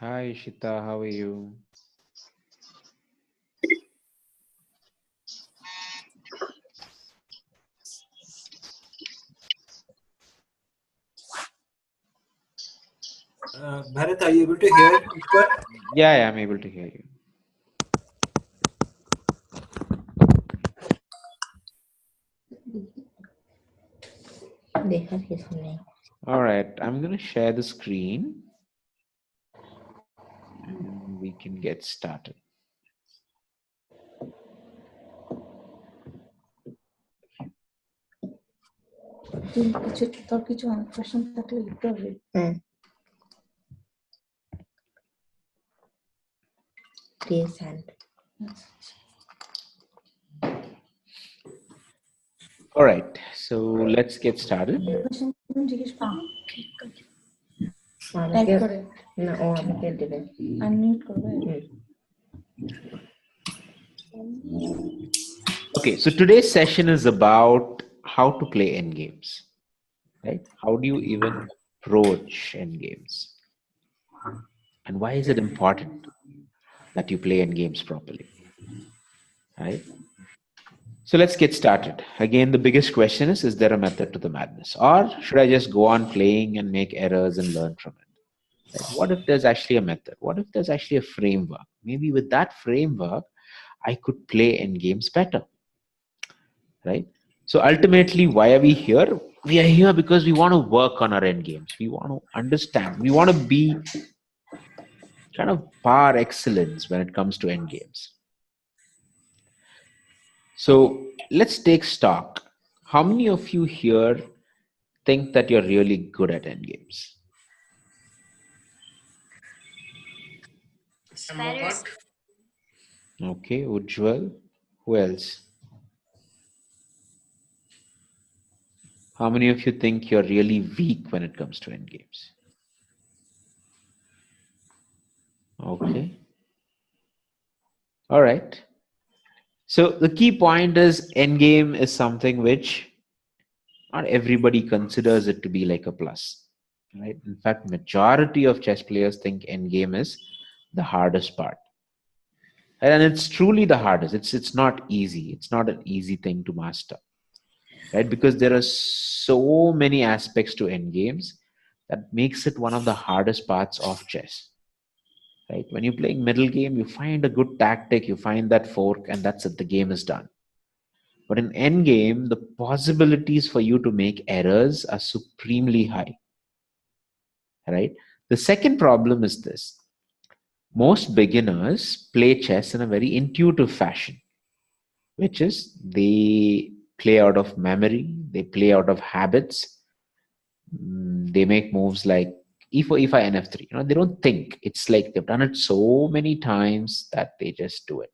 Hi, Ishita. How are you? Bharath, are you able to hear Ishwar? Yeah, I'm able to hear you. All right, I'm going to share the screen and we can get started. Raise hand. All right, so let's get started. Okay, so today's session is about how to play endgames, right? How do you even approach endgames? And why is it important that you play endgames properly, right? So let's get started. Again, the biggest question is there a method to the madness? Or should I just go on playing and make errors and learn from it? Right? What if there's actually a method? What if there's actually a framework? Maybe with that framework, I could play endgames better, right? So ultimately, why are we here? We are here because we want to work on our endgames. We want to understand. We want to be kind of par excellence when it comes to endgames. So let's take stock. How many of you here think that you're really good at endgames? Okay, Ujjwal. Who else? How many of you think you're really weak when it comes to endgames? Okay. All right. So the key point is endgame is something which not everybody considers it to be like a plus, right? In fact, majority of chess players think endgame is the hardest part. And it's truly the hardest. It's not easy. It's not an easy thing to master, right? Because there are so many aspects to endgames that makes it one of the hardest parts of chess, right? When you're playing middle game, you find a good tactic, you find that fork, and that's it. The game is done. But in endgame, the possibilities for you to make errors are supremely high, right? The second problem is this. Most beginners play chess in a very intuitive fashion, which is they play out of memory, they play out of habits. They make moves like e4, e5, and f3. They don't think. It's like they've done it so many times that they just do it.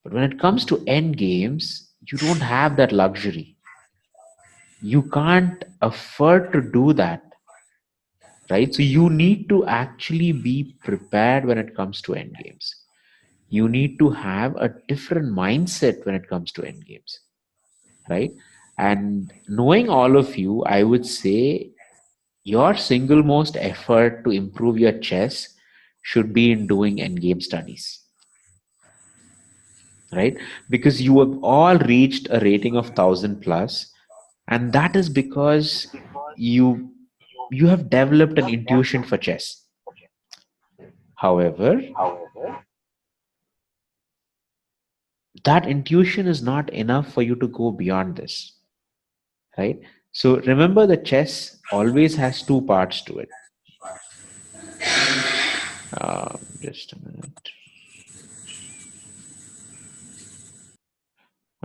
But when it comes to end games, you don't have that luxury. You can't afford to do that, right? So you need to actually be prepared when it comes to end games. You need to have a different mindset when it comes to end games, right? And knowing all of you, I would say your single most effort to improve your chess should be in doing endgame studies, right? Because you have all reached a rating of 1000 plus, and that is because you have developed an intuition for chess. However, that intuition is not enough for you to go beyond this, right? So remember, the chess always has two parts to it. Just a minute.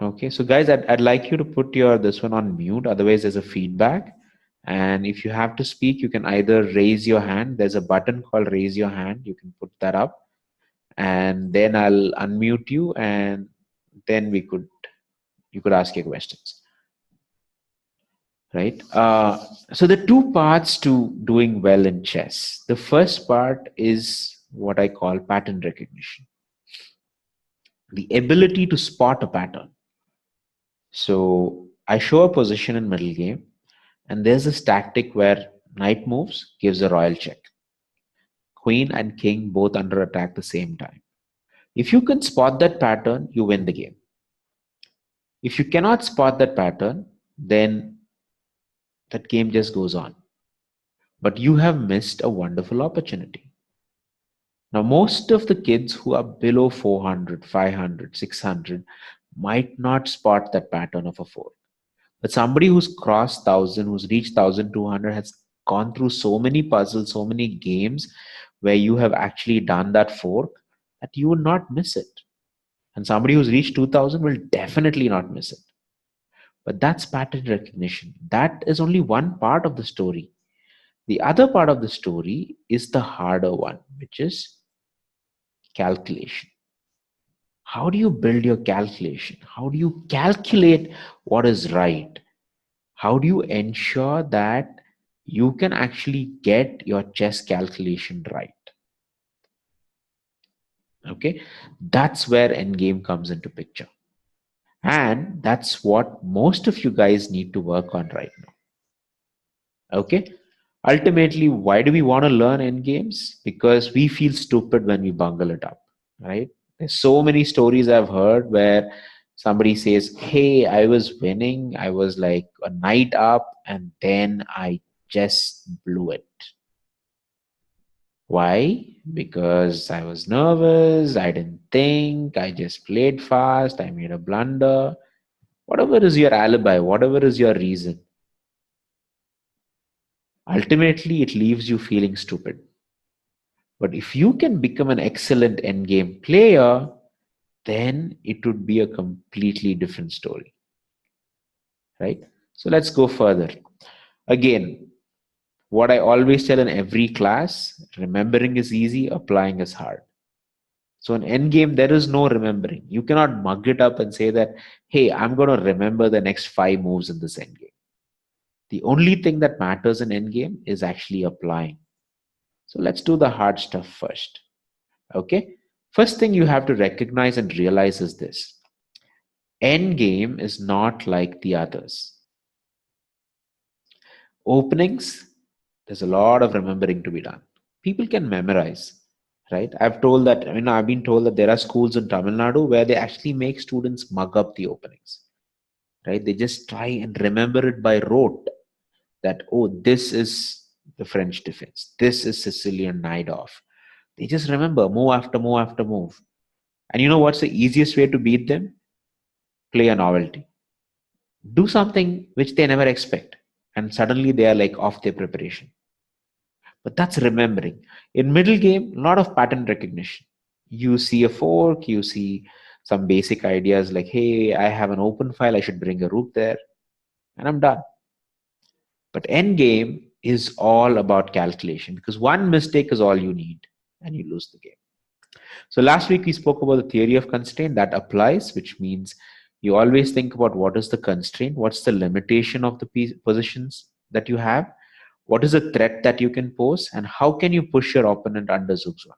Okay, so guys, I'd like you to put your this one on mute, otherwise there's a feedback. And if you have to speak, you can either raise your hand. There's a button called raise your hand. You can put that up, and then I'll unmute you, and then you could ask your questions. Right? So the two parts to doing well in chess. The first part is what I call pattern recognition. The ability to spot a pattern. So I show a position in middle game, and there's this tactic where knight moves, gives a royal check. Queen and king both under attack at the same time. If you can spot that pattern, you win the game. If you cannot spot that pattern, then that game just goes on. But you have missed a wonderful opportunity. Now, most of the kids who are below 400, 500, 600 might not spot that pattern of a fork. But somebody who's crossed 1000, who's reached 1200, has gone through so many puzzles, so many games where you have actually done that fork that you will not miss it. And somebody who's reached 2000 will definitely not miss it. But that's pattern recognition. That is only one part of the story. The other part of the story is the harder one, which is calculation. How do you build your calculation? How do you calculate what is right? How do you ensure that you can actually get your chess calculation right? Okay, that's where endgame comes into picture. And that's what most of you guys need to work on right now. Okay, ultimately, why do we want to learn endgames? Because we feel stupid when we bungle it up, right? There's so many stories I've heard where somebody says, hey, I was winning, I was like a night up, and then I just blew it. Why? Because I was nervous, I didn't think, I just played fast, I made a blunder. Whatever is your alibi, whatever is your reason, ultimately it leaves you feeling stupid. But if you can become an excellent endgame player, then it would be a completely different story, right? So let's go further. Again, what I always tell in every class, remembering is easy, applying is hard. So in endgame, there is no remembering. You cannot mug it up and say that, hey, I'm going to remember the next 5 moves in this endgame. The only thing that matters in endgame is actually applying. So let's do the hard stuff first. Okay. First thing you have to recognize and realize is this. Endgame is not like the others. Openings, there's a lot of remembering to be done. People can memorize, right? I've been told that there are schools in Tamil Nadu where they actually make students mug up the openings, right? They just try and remember it by rote that, oh, this is the French defense. This is Sicilian knight off. They just remember move after move after move. And you know what's the easiest way to beat them? Play a novelty. Do something which they never expect. And suddenly they are like off their preparation. But that's remembering. In middle game, a lot of pattern recognition. You see a fork, you see some basic ideas like, hey, I have an open file, I should bring a rook there, and I'm done. But end game is all about calculation because one mistake is all you need and you lose the game. So last week we spoke about the theory of constraint that applies, which means you always think about what is the constraint, what's the limitation of the positions that you have, what is the threat that you can pose, and how can you push your opponent under ZugZwang.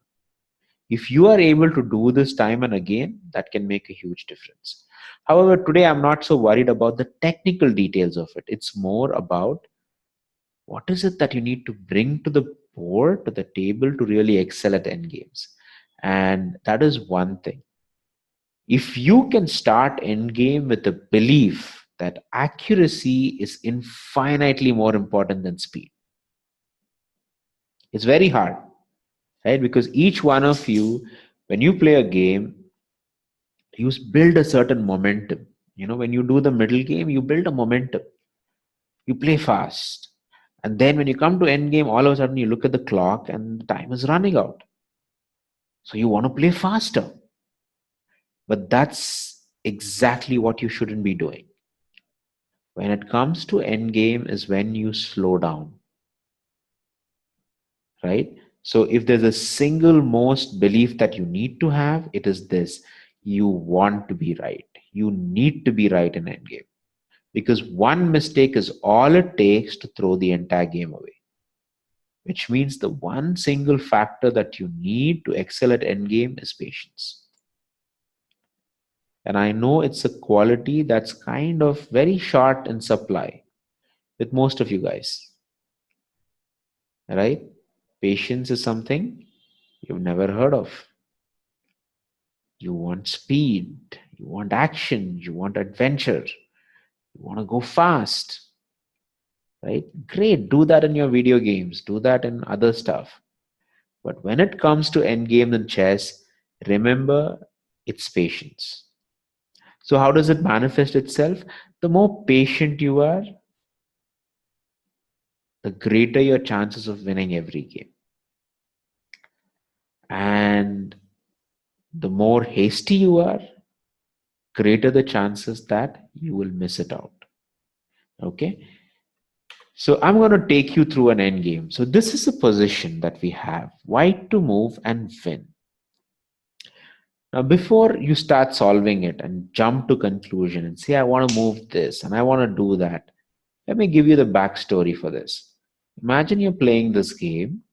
If you are able to do this time and again, that can make a huge difference. However, today I'm not so worried about the technical details of it. It's more about what is it that you need to bring to the board, to the table to really excel at endgames. And that is one thing. If you can start endgame with the belief that accuracy is infinitely more important than speed, it's very hard, right? Because each one of you, when you play a game, you build a certain momentum. You know, when you do the middle game, you build a momentum. You play fast. And then when you come to end game, all of a sudden you look at the clock and the time is running out. So you want to play faster. But that's exactly what you shouldn't be doing. When it comes to end game is when you slow down. Right? So if there's a single most belief that you need to have, it is this. You want to be right. You need to be right in end game. Because one mistake is all it takes to throw the entire game away. Which means the one single factor that you need to excel at endgame is patience. And I know it's a quality that's kind of very short in supply with most of you guys, right? Patience is something you've never heard of. You want speed, you want action, you want adventure, you want to go fast, right? Great, do that in your video games, do that in other stuff. But when it comes to endgame and chess, remember it's patience. So, how does it manifest itself? The more patient you are, the greater your chances of winning every game. And the more hasty you are, greater the chances that you will miss it out. Okay. So I'm going to take you through an end game. So this is a position that we have: white to move and win. Now, before you start solving it and jump to conclusion and say, I want to move this and I want to do that, let me give you the backstory for this. Imagine you're playing this game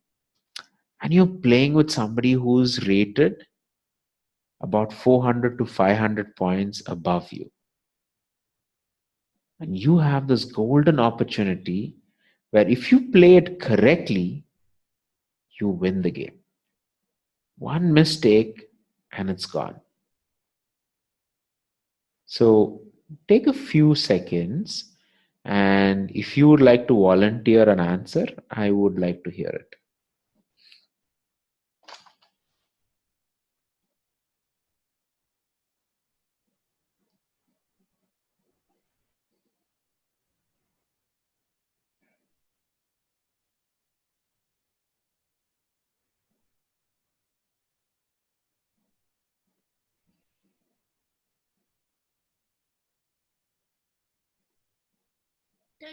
and you're playing with somebody who's rated about 400 to 500 points above you. And you have this golden opportunity where if you play it correctly, you win the game. One mistake and it's gone. So take a few seconds, and if you would like to volunteer an answer, I would like to hear it.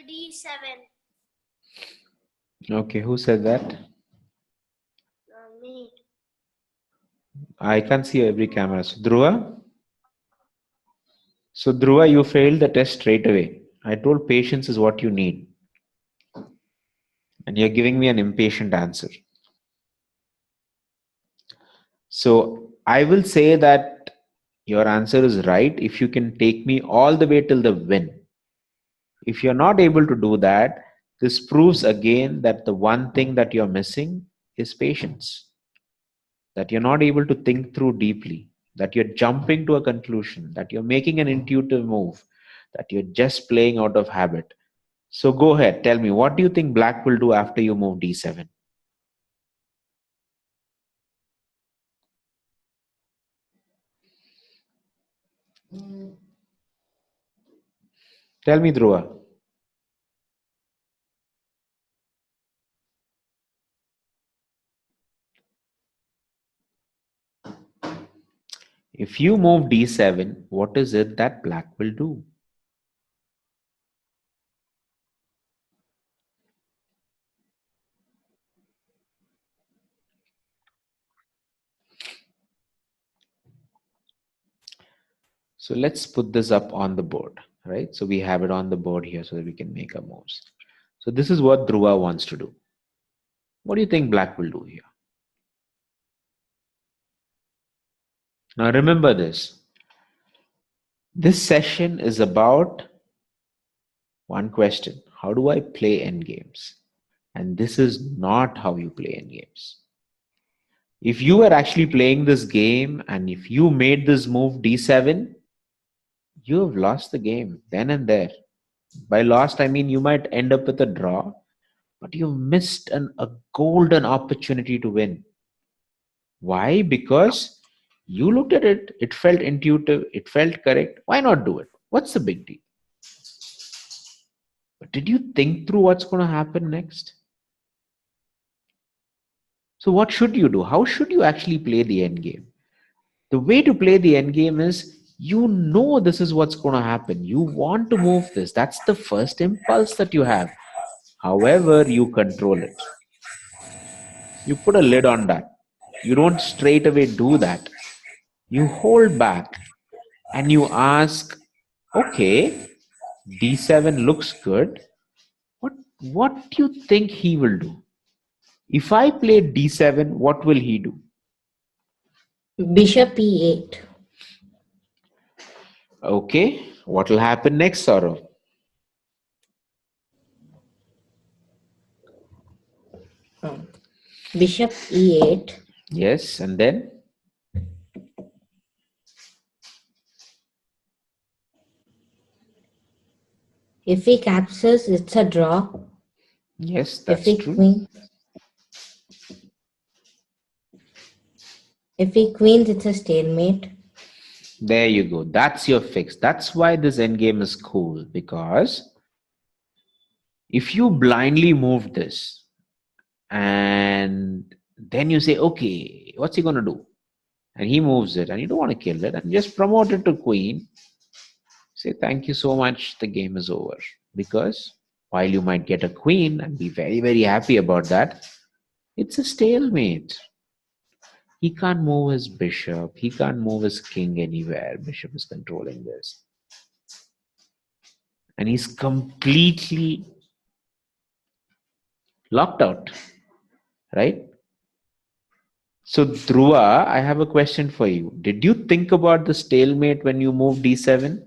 D7. Okay, who said that? Me. I can't see every camera. So Dhruva? So Dhruva, you failed the test straight away. I told patience is what you need. And you're giving me an impatient answer. So I will say that your answer is right if you can take me all the way till the win. If you're not able to do that, this proves again that the one thing that you're missing is patience. That you're not able to think through deeply, that you're jumping to a conclusion, that you're making an intuitive move, that you're just playing out of habit. So go ahead, tell me, what do you think black will do after you move d7? Tell me, Dhruva. If you move d7, what is it that black will do? So let's put this up on the board, right? So we have it on the board here so that we can make our moves. So this is what Dhruva wants to do. What do you think black will do here? Now remember this. This session is about one question. How do I play endgames? And this is not how you play endgames. If you were actually playing this game and if you made this move d7, you have lost the game then and there. By lost, I mean you might end up with a draw, but you missed a golden opportunity to win. Why? Because you looked at it, it felt intuitive, it felt correct. Why not do it? What's the big deal? But did you think through what's going to happen next? So, what should you do? How should you actually play the end game? The way to play the end game is you know this is what's going to happen. You want to move this. That's the first impulse that you have. However, you control it. You put a lid on that. You don't straight away do that. You hold back and you ask, okay, d7 looks good. What do you think he will do? If I play d7, what will he do? Bishop e8. Okay, what will happen next, Saurav? Bishop e8. Yes, and then? If he captures, it's a draw. Yes, If that's he true. queens, it's a stalemate. There you go. That's your fix. That's why this endgame is cool, because if you blindly move this and then you say, okay, what's he going to do? And he moves it and you don't want to kill it and just promote it to queen, say, thank you so much, the game is over. Because while you might get a queen and be very, very happy about that, it's a stalemate. He can't move his bishop. He can't move his king anywhere. Bishop is controlling this. And he's completely locked out, right? So, Dhruva, I have a question for you. Did you think about the stalemate when you moved d7?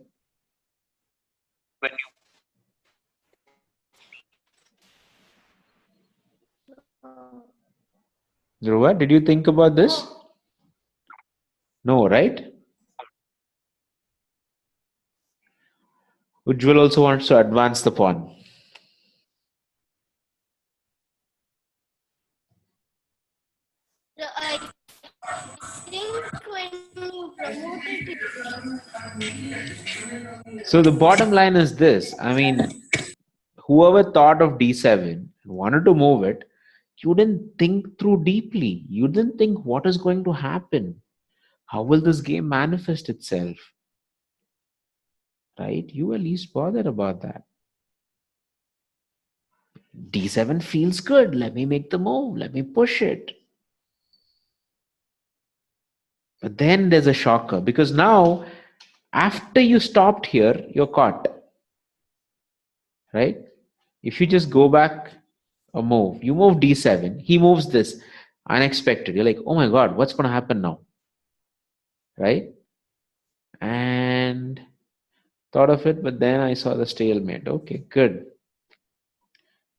Dhruva, did you think about this? No, right? Ujjwal also wants to advance the pawn. I think when you promote it, So the bottom line is this. I mean, whoever thought of d7 and wanted to move it, you didn't think through deeply. You didn't think what is going to happen. How will this game manifest itself? Right? You were least bothered about that. D7 feels good. Let me make the move. Let me push it. But then there's a shocker because now, after you stopped here, you're caught. Right? If you just go back a move, you move d7, he moves this unexpected. You're like, oh my God, what's going to happen now? Right? And thought of it, but then I saw the stalemate. Okay, good.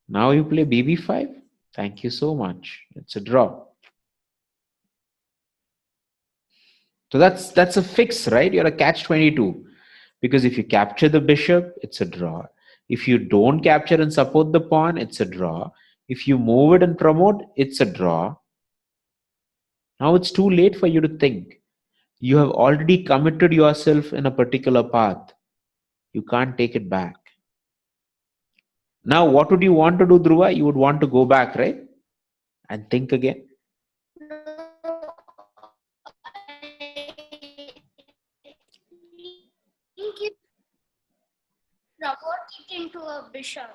Now you play bb5. Thank you so much. It's a draw. So that's a fix, right? You're a catch 22. Because if you capture the bishop, it's a draw. If you don't capture and support the pawn, it's a draw. If you move it and promote, it's a draw. Now it's too late for you to think. You have already committed yourself in a particular path. You can't take it back. Now, what would you want to do, Dhruva? You would want to go back, right? And think again. no, I think you promote it into a bishop.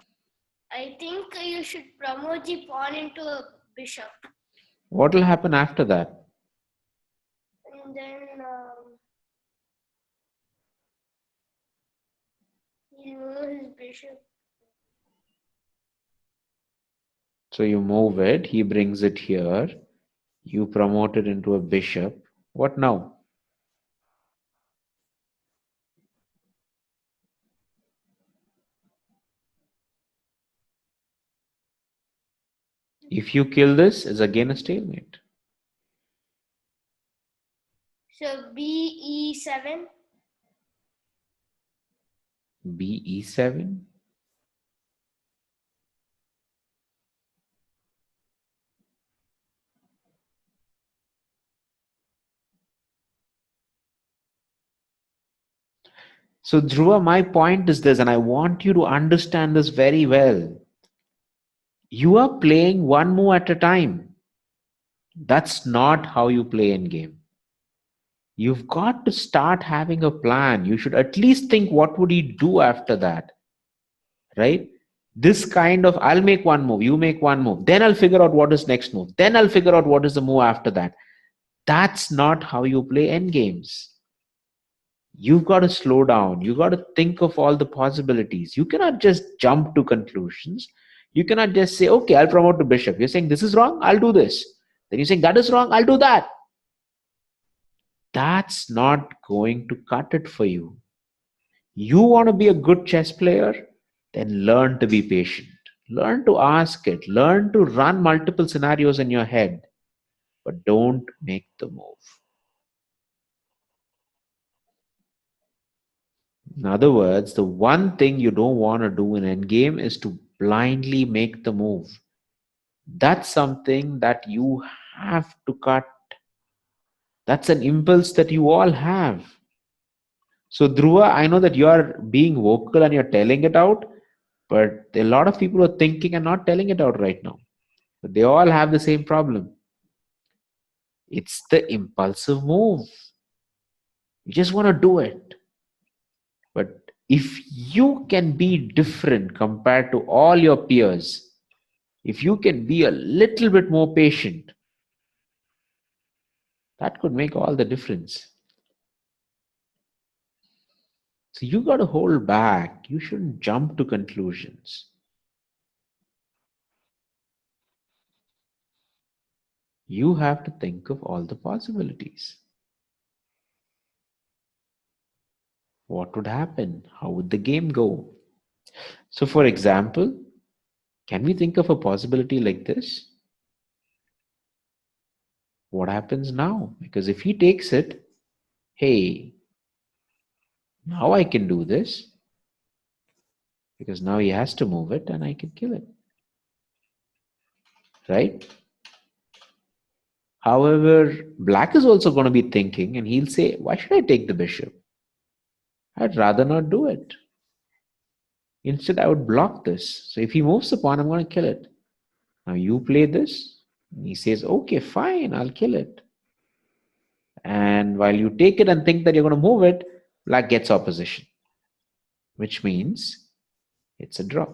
I think you should promote the pawn into a bishop. What will happen after that? And then he'll move his bishop. So you move it, he brings it here, you promote it into a bishop. What now? If you kill this, it's again a stalemate. So B E7. B e7. So, Dhruva, my point is this, and I want you to understand this very well. You are playing one move at a time. That's not how you play in game. You've got to start having a plan. You should at least think what would he do after that, right? This kind of, I'll make one move, you make one move, then I'll figure out what is next move, then I'll figure out what is the move after that. That's not how you play end games. You've got to slow down. You've got to think of all the possibilities. You cannot just jump to conclusions. You cannot just say, okay, I'll promote to bishop. You're saying this is wrong, I'll do this. Then you're saying that is wrong, I'll do that. That's not going to cut it for you. You want to be a good chess player? Then learn to be patient. Learn to ask it. Learn to run multiple scenarios in your head, but don't make the move. In other words, the one thing you don't want to do in endgame is to blindly make the move. That's something that you have to cut. That's an impulse that you all have. So, Dhruva, I know that you are being vocal and you're telling it out, but there are a lot of people who are thinking and not telling it out right now. But they all have the same problem. It's the impulsive move. You just want to do it. But if you can be different compared to all your peers, if you can be a little bit more patient, that could make all the difference. So you got to hold back. You shouldn't jump to conclusions. You have to think of all the possibilities. What would happen? How would the game go? So, for example, can we think of a possibility like this? What happens now? Because if he takes it, hey, now I can do this. Because now he has to move it and I can kill it. Right? However, black is also going to be thinking and he'll say, why should I take the bishop? I'd rather not do it. Instead, I would block this. So if he moves the pawn, I'm going to kill it. Now you play this. And he says, okay, fine, I'll kill it. And while you take it and think that you're going to move it, black gets opposition, which means it's a draw.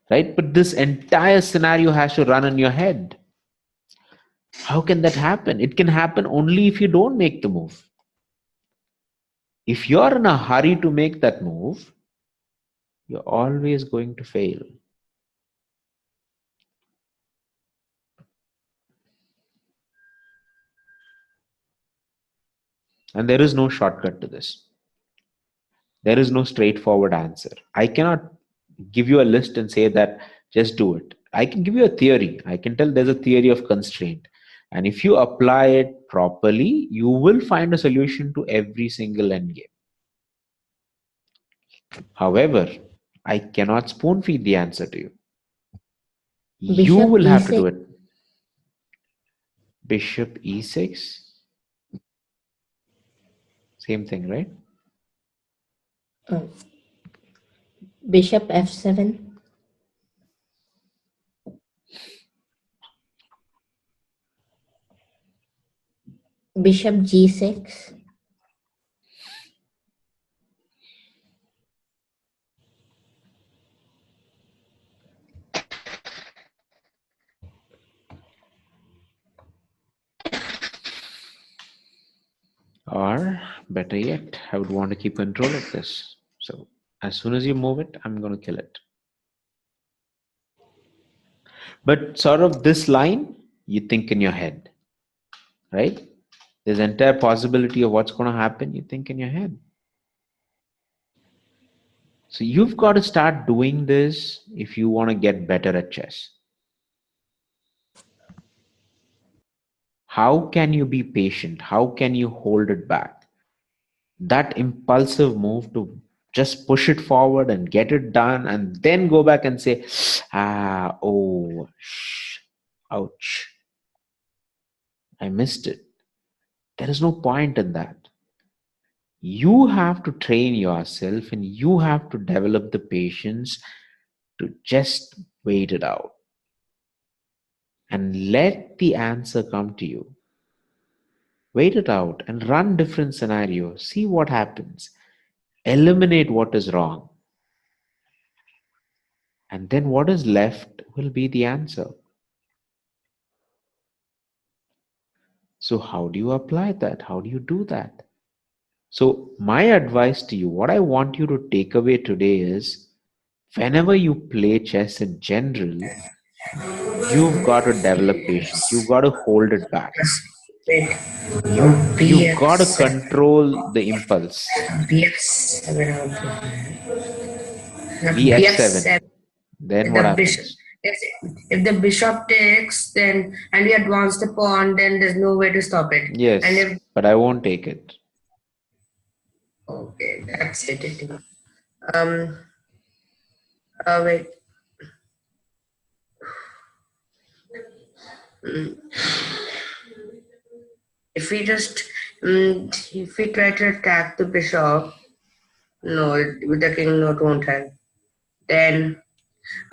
Right? But this entire scenario has to run in your head. How can that happen? It can happen only if you don't make the move. If you're in a hurry to make that move, you're always going to fail. And there is no shortcut to this. There is no straightforward answer. I cannot give you a list and say that just do it. I can give you a theory. I can tell there's a theory of constraint. And if you apply it properly, you will find a solution to every single endgame. However, I cannot spoon feed the answer to you. You Bishop will have to do E6. it. Bishop E6. Same thing, right? Bishop F7. Bishop G6. Or better yet, I would want to keep control of this. So as soon as you move it, I'm going to kill it. But sort of this line, you think in your head, right? There's an entire possibility of what's going to happen, you think in your head. So you've got to start doing this if you want to get better at chess. How can you be patient? How can you hold it back? That impulsive move to just push it forward and get it done and then go back and say, ouch, I missed it. There is no point in that. You have to train yourself and you have to develop the patience to just wait it out and let the answer come to you. Wait it out and run different scenarios. See what happens. Eliminate what is wrong. And then what is left will be the answer. So how do you apply that? How do you do that? So my advice to you, what I want you to take away today is, whenever you play chess in general, you've got to develop patience. You've got to hold it back. Wait. You've got to BF7. control the impulse. BF7. BF7. BF7. Then what The bishop. happens? If the bishop takes, then and we advance the pawn, then there's no way to stop it. Yes, And if but I won't take it. okay, that's it. Wait. If we just if we try to attack the bishop, no, with the king, no, it won't help. Then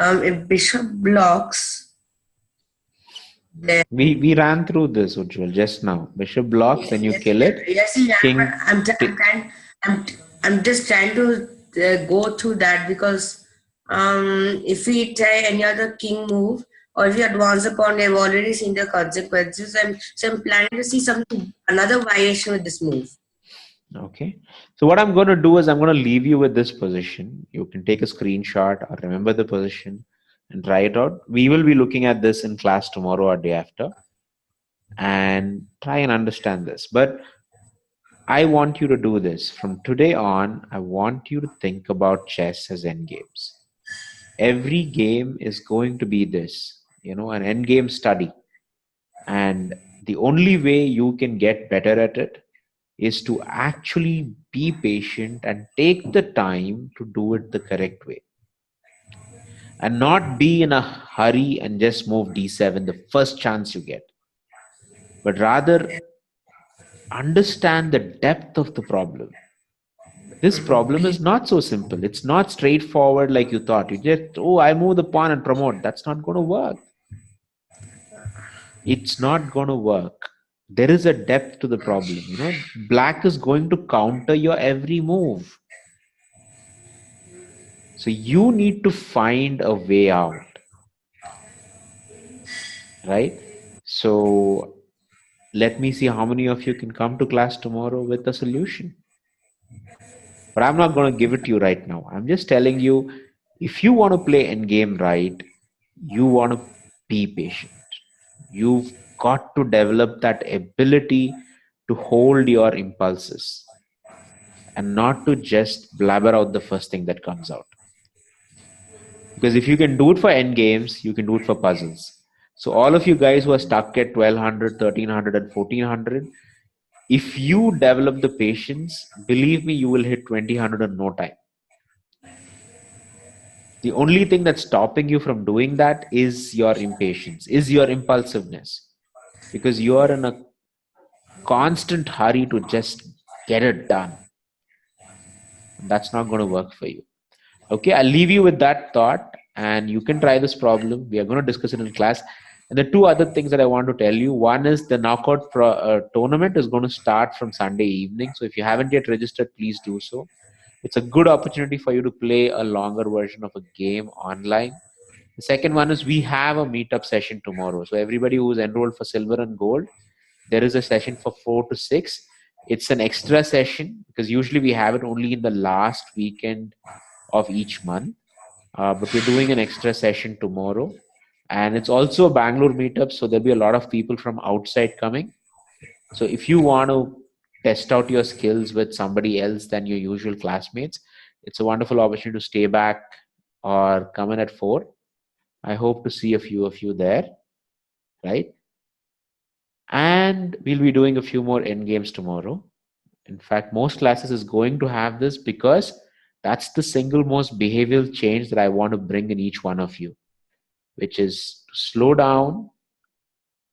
if bishop blocks, then We ran through this, Ujjwal, just now. Bishop blocks, then you kill it. yes, King. I'm just trying to go through that because if we try any other king move or if we advance upon, they've already seen the consequences. So I'm planning to see another variation with this move. Okay. So what I'm going to do is I'm going to leave you with this position. You can take a screenshot or remember the position and try it out. We will be looking at this in class tomorrow or day after and try and understand this. But I want you to do this. From today on, I want you to think about chess as endgames. Every game is going to be this, an endgame study. And the only way you can get better at it is to actually be patient and take the time to do it the correct way. And not be in a hurry and just move d7 the first chance you get. But rather understand the depth of the problem. This problem is not so simple. It's not straightforward like you thought. You just, I move the pawn and promote. That's not going to work. It's not going to work. There is a depth to the problem. Black is going to counter your every move. So you need to find a way out. Right? So let me see how many of you can come to class tomorrow with a solution. But I'm not going to give it to you right now. I'm just telling you, if you want to play endgame right, you want to be patient. You've got to develop that ability to hold your impulses and not to just blabber out the first thing that comes out. Because if you can do it for endgames, you can do it for puzzles. So all of you guys who are stuck at 1200, 1300 and 1400, if you develop the patience, believe me, you will hit 2000 in no time. The only thing that's stopping you from doing that is your impatience, is your impulsiveness. Because you are in a constant hurry to just get it done. That's not going to work for you. Okay, I'll leave you with that thought and you can try this problem. We are going to discuss it in class. And the two other things that I want to tell you, one is the knockout tournament is going to start from Sunday evening. So if you haven't yet registered, please do so. It's a good opportunity for you to play a longer version of a game online. The second one is we have a meetup session tomorrow. So everybody who's enrolled for silver and gold, there is a session for 4 to 6. It's an extra session because usually we have it only in the last weekend of each month. But we're doing an extra session tomorrow. And it's also a Bangalore meetup. So there'll be a lot of people from outside coming. So if you want to test out your skills with somebody else than your usual classmates, it's a wonderful opportunity to stay back or come in at 4. I hope to see a few of you there, right? And we'll be doing a few more end games tomorrow. In fact, most classes is going to have this because that's the single most behavioral change that I want to bring in each one of you, which is to slow down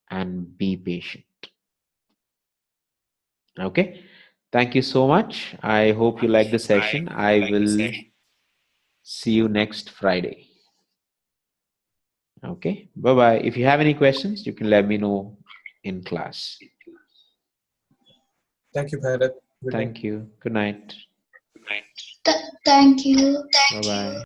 and be patient. Okay. Thank you so much. I hope you like the session. I will see you next Friday. Okay. Bye-bye. If you have any questions, you can let me know in class. Thank you, Bharath. Good night. Thank you. Good night. Thank you. Bye-bye.